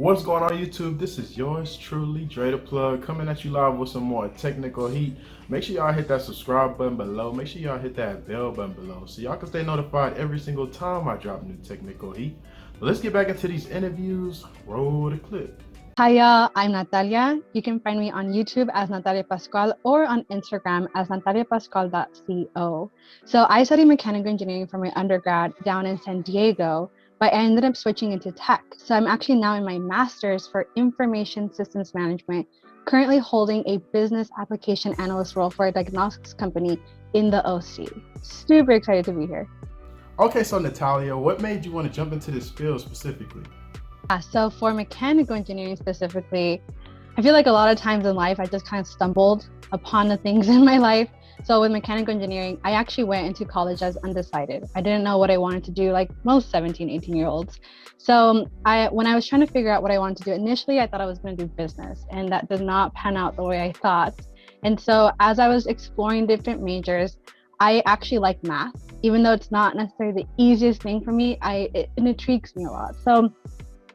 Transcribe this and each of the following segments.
What's going on YouTube? This is yours truly, Dre the Plug, coming at you live with some more technical heat. Make sure y'all hit that subscribe button below. Make sure y'all hit that bell button below so y'all can stay notified every single time I drop new technical heat. But let's get back into these interviews. Roll the clip. Hi y'all, I'm Natalia. You can find me on YouTube as Natalia Pascual or on Instagram as nataliapascual.co. So I studied mechanical engineering for my undergrad down in San Diego, but I ended up switching into tech. So I'm actually now in my master's for information systems management, currently holding a business application analyst role for a diagnostics company in the OC. Super excited to be here. Okay, so Natalia, what made you want to jump into this field specifically? So for mechanical engineering specifically, I feel like a lot of times in life, I just kind of stumbled upon the things in my life. So with mechanical engineering, I actually went into college as undecided. I didn't know what I wanted to do, like most 17, 18-year-olds. So when I was trying to figure out what I wanted to do, initially, I thought I was going to do business, and that did not pan out the way I thought. And so as I was exploring different majors, I actually like math, even though it's not necessarily the easiest thing for me. It intrigues me a lot. So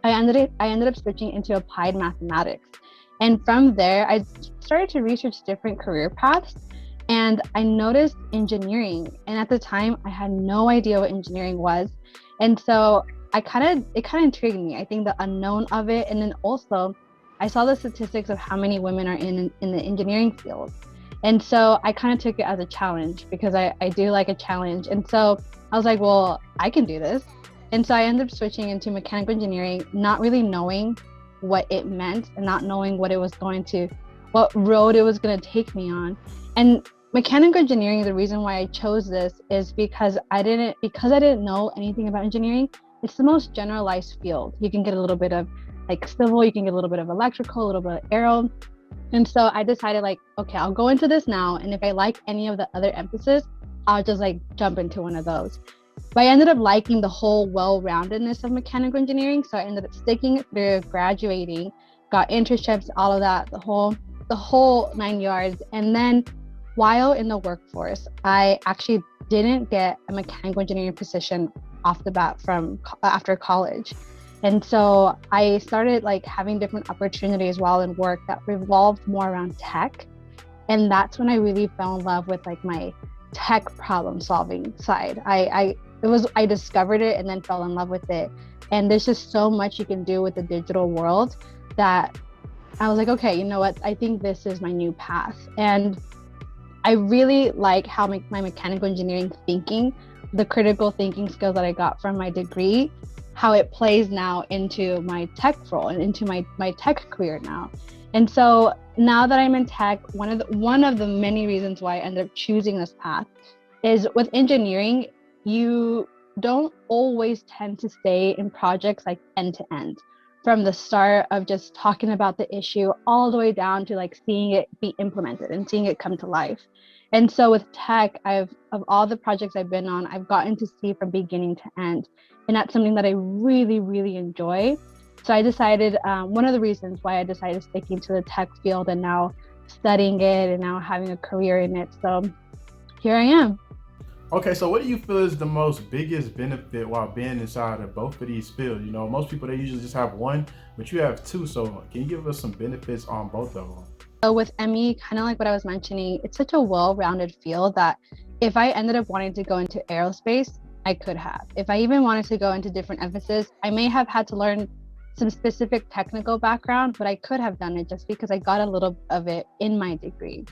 I ended up switching into applied mathematics. And from there, I started to research different career paths, and I noticed engineering. And at the time, I had no idea what engineering was. And so it kind of intrigued me. I think the unknown of it. And then also I saw the statistics of how many women are in the engineering field. And so I kind of took it as a challenge because I do like a challenge. And so I was like, well, I can do this. And so I ended up switching into mechanical engineering, not really knowing what it meant and not knowing what road it was going to take me on. And mechanical engineering, the reason why I chose this is because I didn't know anything about engineering. It's the most generalized field. You can get a little bit of like civil, you can get a little bit of electrical, a little bit of aero. And so I decided like, okay, I'll go into this now. And if I like any of the other emphasis, I'll just like jump into one of those. But I ended up liking the whole well-roundedness of mechanical engineering. So I ended up sticking it through, graduating, got internships, all of that, the whole 9 yards. And then while in the workforce, I actually didn't get a mechanical engineering position off the bat after college. And so I started like having different opportunities while in work that revolved more around tech. And that's when I really fell in love with like my tech problem solving side. I discovered it and then fell in love with it. And there's just so much you can do with the digital world that I was like, okay, you know what? I think this is my new path. And I really like how my mechanical engineering thinking, the critical thinking skills that I got from my degree, how it plays now into my tech role and into my tech career now. And so now that I'm in tech, one of the many reasons why I ended up choosing this path is with engineering, you don't always tend to stay in projects like end to end, from the start of just talking about the issue all the way down to like seeing it be implemented and seeing it come to life. And so with tech, of all the projects I've been on, I've gotten to see from beginning to end. And that's something that I really, really enjoy. So I decided, one of the reasons why I decided sticking to the tech field and now studying it and now having a career in it. So here I am. Okay, so what do you feel is the biggest benefit while being inside of both of these fields? You know, most people, they usually just have one, but you have two. So can you give us some benefits on both of them? So with ME, kind of like what I was mentioning, it's such a well-rounded field that if I ended up wanting to go into aerospace, I could have. If I even wanted to go into different emphasis, I may have had to learn some specific technical background, but I could have done it just because I got a little of it in my degree.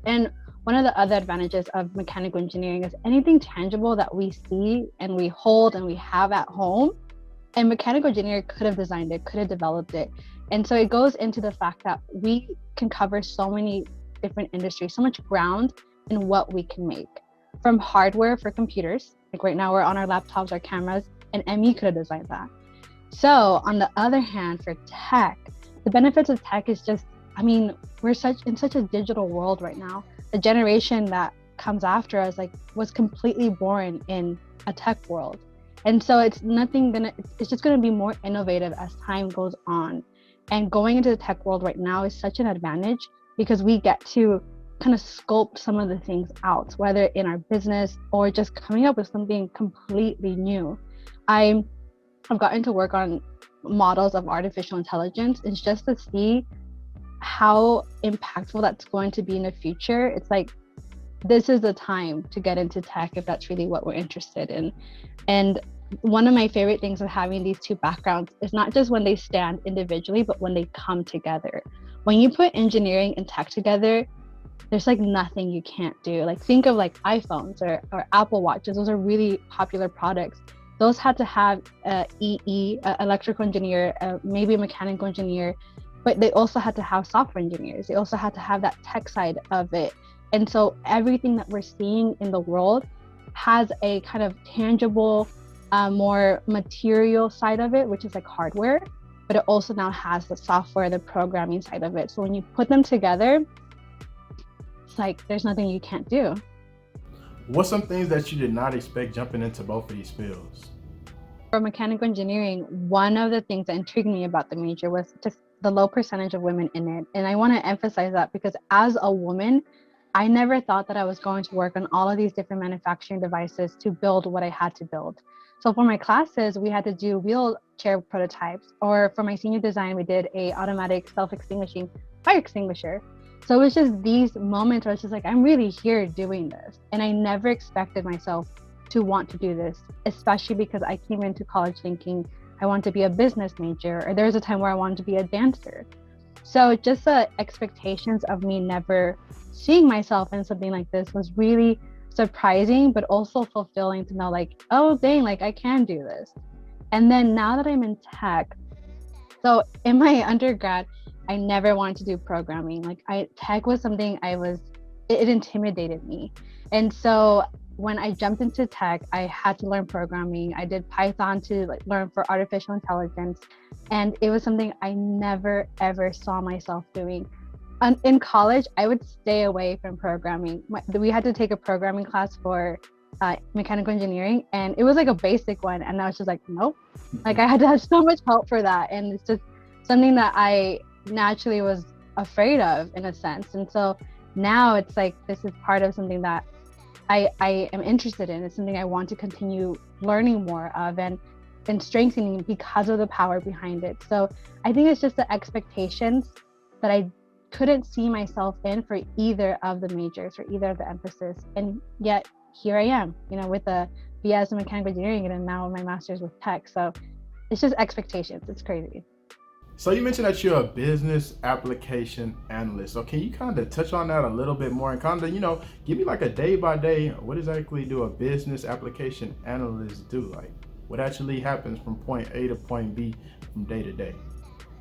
And one of the other advantages of mechanical engineering is anything tangible that we see and we hold and we have at home, and mechanical engineer could have designed it, could have developed it. And so it goes into the fact that we can cover so many different industries, so much ground in what we can make. From hardware for computers, like right now we're on our laptops, our cameras, and ME could have designed that. So on the other hand, for tech, the benefits of tech is just, I mean, we're in such a digital world right now. The generation that comes after us was completely born in a tech world. And so it's just gonna be more innovative as time goes on. And going into the tech world right now is such an advantage because we get to kind of sculpt some of the things out, whether in our business or just coming up with something completely new. I've gotten to work on models of artificial intelligence is just to see how impactful that's going to be in the future. It's like, this is the time to get into tech if that's really what we're interested in. And one of my favorite things of having these two backgrounds is not just when they stand individually, but when they come together. When you put engineering and tech together, there's like nothing you can't do. Like, think of like iPhones or Apple Watches. Those are really popular products. Those had to have electrical engineer, maybe a mechanical engineer, but they also had to have software engineers. They also had to have that tech side of it. And so everything that we're seeing in the world has a kind of tangible, more material side of it, which is like hardware, but it also now has the software, the programming side of it. So when you put them together, it's like there's nothing you can't do. What's some things that you did not expect jumping into both of these fields? For mechanical engineering, one of the things that intrigued me about the major was just the low percentage of women in it. And I want to emphasize that because as a woman, I never thought that I was going to work on all of these different manufacturing devices to build what I had to build. So for my classes, we had to do wheelchair prototypes, or for my senior design, we did a automatic self-extinguishing fire extinguisher. So it was just these moments where I was just like, I'm really here doing this. And I never expected myself to want to do this, especially because I came into college thinking I want to be a business major, or there was a time where I wanted to be a dancer. So just the expectations of me never seeing myself in something like this was really surprising, but also fulfilling to know like, oh dang, like I can do this. And then now that I'm in tech, so in my undergrad, I never wanted to do programming. Like tech was something it intimidated me. And so when I jumped into tech, I had to learn programming. I did Python to like learn for artificial intelligence. And it was something I never, ever saw myself doing. In college, I would stay away from programming. We had to take a programming class for mechanical engineering, and it was like a basic one. And I was just like, nope. Like I had to have so much help for that. And it's just something that I naturally was afraid of in a sense. And so now it's like, this is part of something that I am interested in. It's something I want to continue learning more of and strengthening because of the power behind it. So I think it's just the expectations that I couldn't see myself in for either of the majors or either of the emphasis. And yet here I am, with a BS in mechanical engineering and now my master's with tech. So it's just expectations. It's crazy. So you mentioned that you're a business application analyst. So can you kind of touch on that a little bit more and kind of, give me like a day by day, what exactly do a business application analyst do? Like what actually happens from point A to point B from day to day?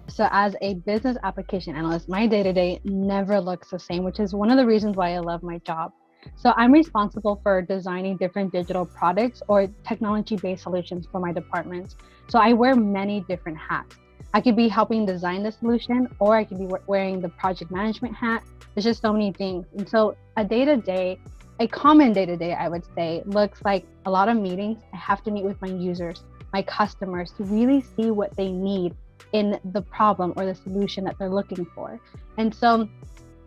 So as a business application analyst, my day-to-day never looks the same, which is one of the reasons why I love my job. So I'm responsible for designing different digital products or technology-based solutions for my departments. So I wear many different hats. I could be helping design the solution, or I could be wearing the project management hat. There's just so many things. And so a common day-to-day, I would say, looks like a lot of meetings. I have to meet with my users, my customers, to really see what they need in the problem or the solution that they're looking for. And so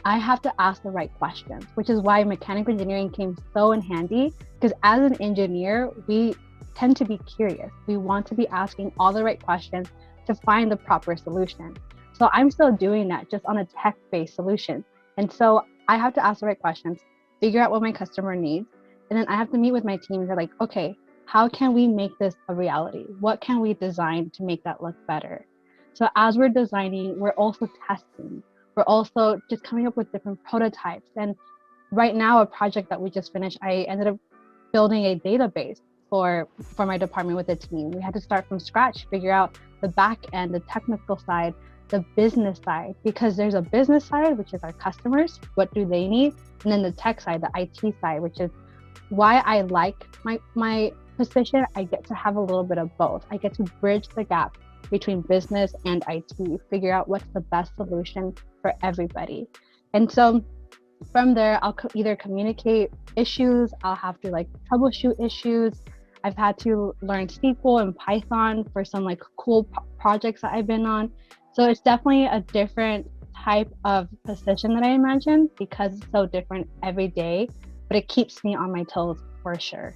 I have to ask the right questions, which is why mechanical engineering came so in handy, because as an engineer, we tend to be curious. We want to be asking all the right questions to find the proper solution. So I'm still doing that just on a tech-based solution. And so I have to ask the right questions, figure out what my customer needs, and then I have to meet with my team and they're like, okay, how can we make this a reality? What can we design to make that look better? So as we're designing, we're also testing. We're also just coming up with different prototypes. And right now, a project that we just finished, I ended up building a database for my department with the team. We had to start from scratch, figure out the back end, the technical side, the business side, because there's a business side, which is our customers, what do they need? And then the tech side, the IT side, which is why I like my position. I get to have a little bit of both. I get to bridge the gap between business and IT, figure out what's the best solution for everybody. And so from there, I'll either communicate issues, I'll have to troubleshoot issues. I've had to learn SQL and Python for some cool projects that I've been on. So it's definitely a different type of position that I imagine, because it's so different every day, but it keeps me on my toes for sure.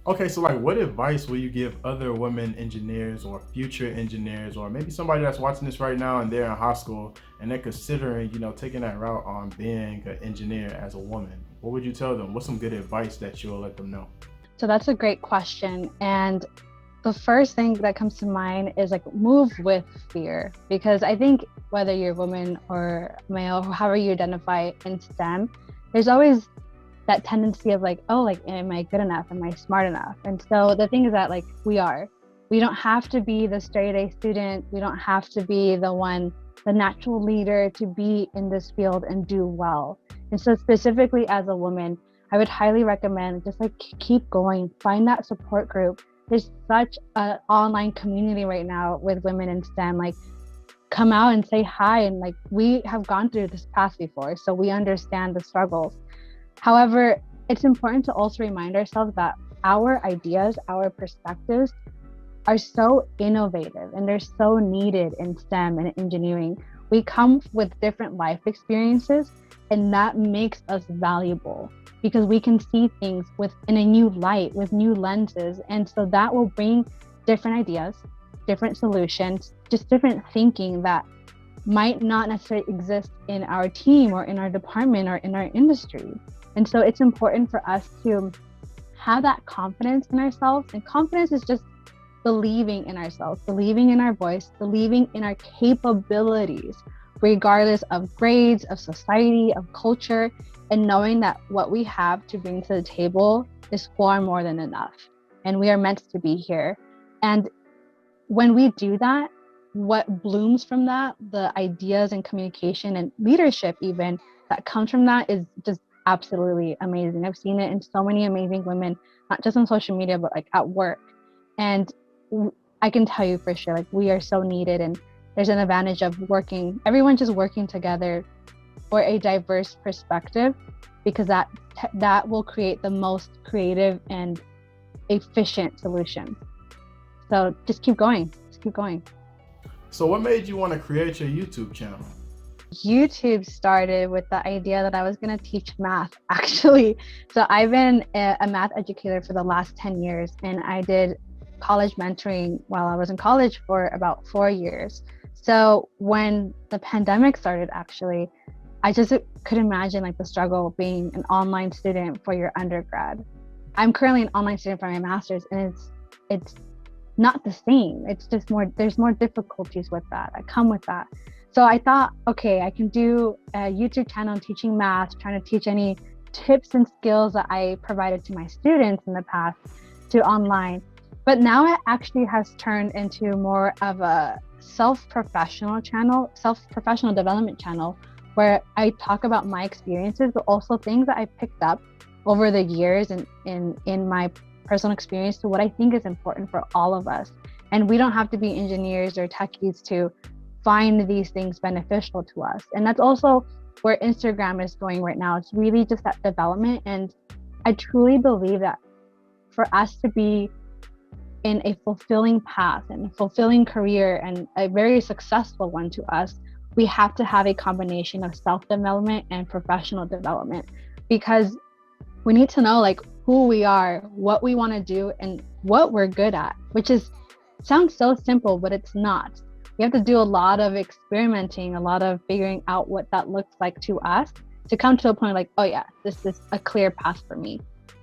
Okay, so like what advice will you give other women engineers or future engineers, or maybe somebody that's watching this right now and they're in high school and they're considering, taking that route on being an engineer as a woman? What would you tell them? What's some good advice that you'll let them know? So that's a great question. And the first thing that comes to mind is like move with fear, because I think whether you're woman or male, however you identify in STEM, there's always that tendency of like, oh, like, am I good enough? Am I smart enough? And so the thing is that like we don't have to be the straight A student. We don't have to be the natural leader to be in this field and do well. And so specifically as a woman, I would highly recommend just like keep going, find that support group. There's such an online community right now with women in STEM. Like, come out and say hi. And like, we have gone through this path before, so we understand the struggles. However, it's important to also remind ourselves that our ideas, our perspectives are so innovative and they're so needed in STEM and engineering. We come with different life experiences, and that makes us valuable because we can see things in a new light, with new lenses. And so that will bring different ideas, different solutions, just different thinking that might not necessarily exist in our team or in our department or in our industry. And so it's important for us to have that confidence in ourselves. And confidence is just believing in ourselves, believing in our voice, believing in our capabilities, regardless of grades, of society, of culture, and knowing that what we have to bring to the table is far more than enough. And we are meant to be here. And when we do that, what blooms from that, the ideas and communication and leadership even that comes from that, is just absolutely amazing. I've seen it in so many amazing women, not just on social media, but like at work. And I can tell you for sure, like, we are so needed, and there's an advantage of everyone just working together for a diverse perspective, because that will create the most creative and efficient solution. So just keep going. So what made you want to create your YouTube channel? YouTube started with the idea that I was going to teach math, actually. So I've been a math educator for the last 10 years, and I did college mentoring while I was in college for about 4 years. So when the pandemic started, actually, I just could imagine like the struggle of being an online student for your undergrad. I'm currently an online student for my master's, and it's not the same. It's just there's more difficulties with that. I come with that. So I thought, okay, I can do a YouTube channel teaching math, trying to teach any tips and skills that I provided to my students in the past to online. But now it actually has turned into more of a self-professional development channel, where I talk about my experiences, but also things that I picked up over the years and in my personal experience to what I think is important for all of us. And we don't have to be engineers or techies to find these things beneficial to us. And that's also where Instagram is going right now. It's really just that development. And I truly believe that for us to be in a fulfilling path and a fulfilling career, and a very successful one to us, we have to have a combination of self-development and professional development, because we need to know like who we are, what we want to do, and what we're good at, which sounds so simple, but it's not. We have to do a lot of experimenting, a lot of figuring out what that looks like to us to come to a point like, oh yeah, this is a clear path for me.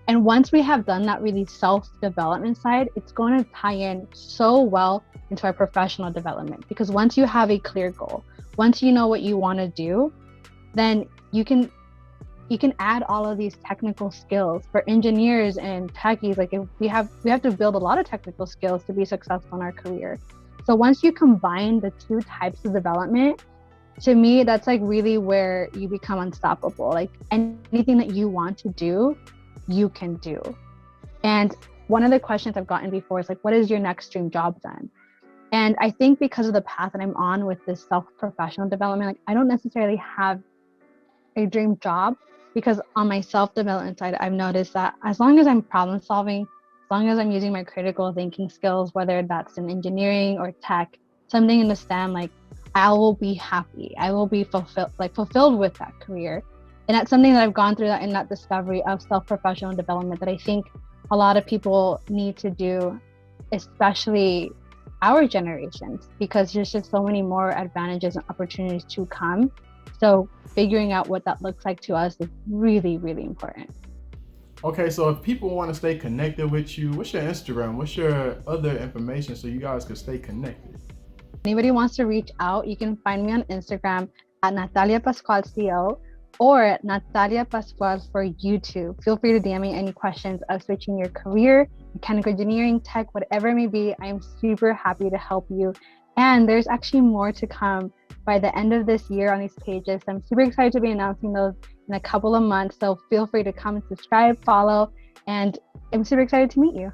And once we have done that really self-development side, it's going to tie in so well into our professional development, because once you have a clear goal, once you know what you want to do, then you can add all of these technical skills for engineers and techies. Like, if we have to build a lot of technical skills to be successful in our career. So once you combine the two types of development, to me, that's like really where you become unstoppable. Like, anything that you want to do, you can do. And one of the questions I've gotten before is like, what is your next dream job then? And I think because of the path that I'm on with this self-professional development, like, I don't necessarily have a dream job, because on my self-development side, I've noticed that as long as I'm problem solving, as long as I'm using my critical thinking skills, whether that's in engineering or tech, something in the STEM, like, I will be happy. I will be fulfilled with that career. And that's something that I've gone through in that discovery of self-professional development that I think a lot of people need to do, especially our generations, because there's just so many more advantages and opportunities to come. So figuring out what that looks like to us is really, really important. Okay, so if people want to stay connected with you, what's your Instagram? What's your other information so you guys can stay connected? Anybody wants to reach out, you can find me on Instagram at Natalia Pascual CO or Natalia Pascual for YouTube. Feel free to DM me any questions of switching your career, mechanical engineering, tech, whatever it may be. I am super happy to help you. And there's actually more to come by the end of this year on these pages. I'm super excited to be announcing those in a couple of months. So feel free to come and subscribe, follow, and I'm super excited to meet you.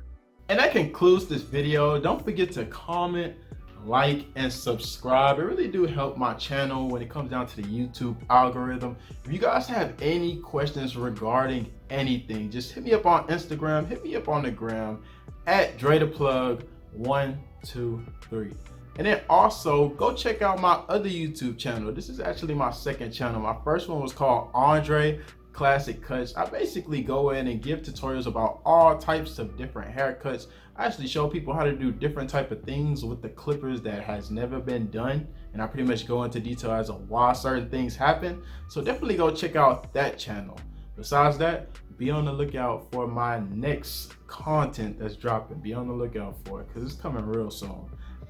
And that concludes this video. Don't forget to comment, like, and subscribe. It really do help my channel when it comes down to the YouTube algorithm. If you guys have any questions regarding anything, just hit me up on Instagram, hit me up on the gram at didnt123. And then also go check out my other YouTube channel. This is actually my second channel. My first one was called Andre ClassicCuts. I basically go in and give tutorials about all types of different haircuts. I actually show people how to do different type of things with the clippers that has never been done. And I pretty much go into detail as to why certain things happen. So definitely go check out that channel. Besides that, be on the lookout for my next content that's dropping. Be on the lookout for it because it's coming real soon.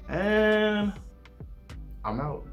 And I'm out.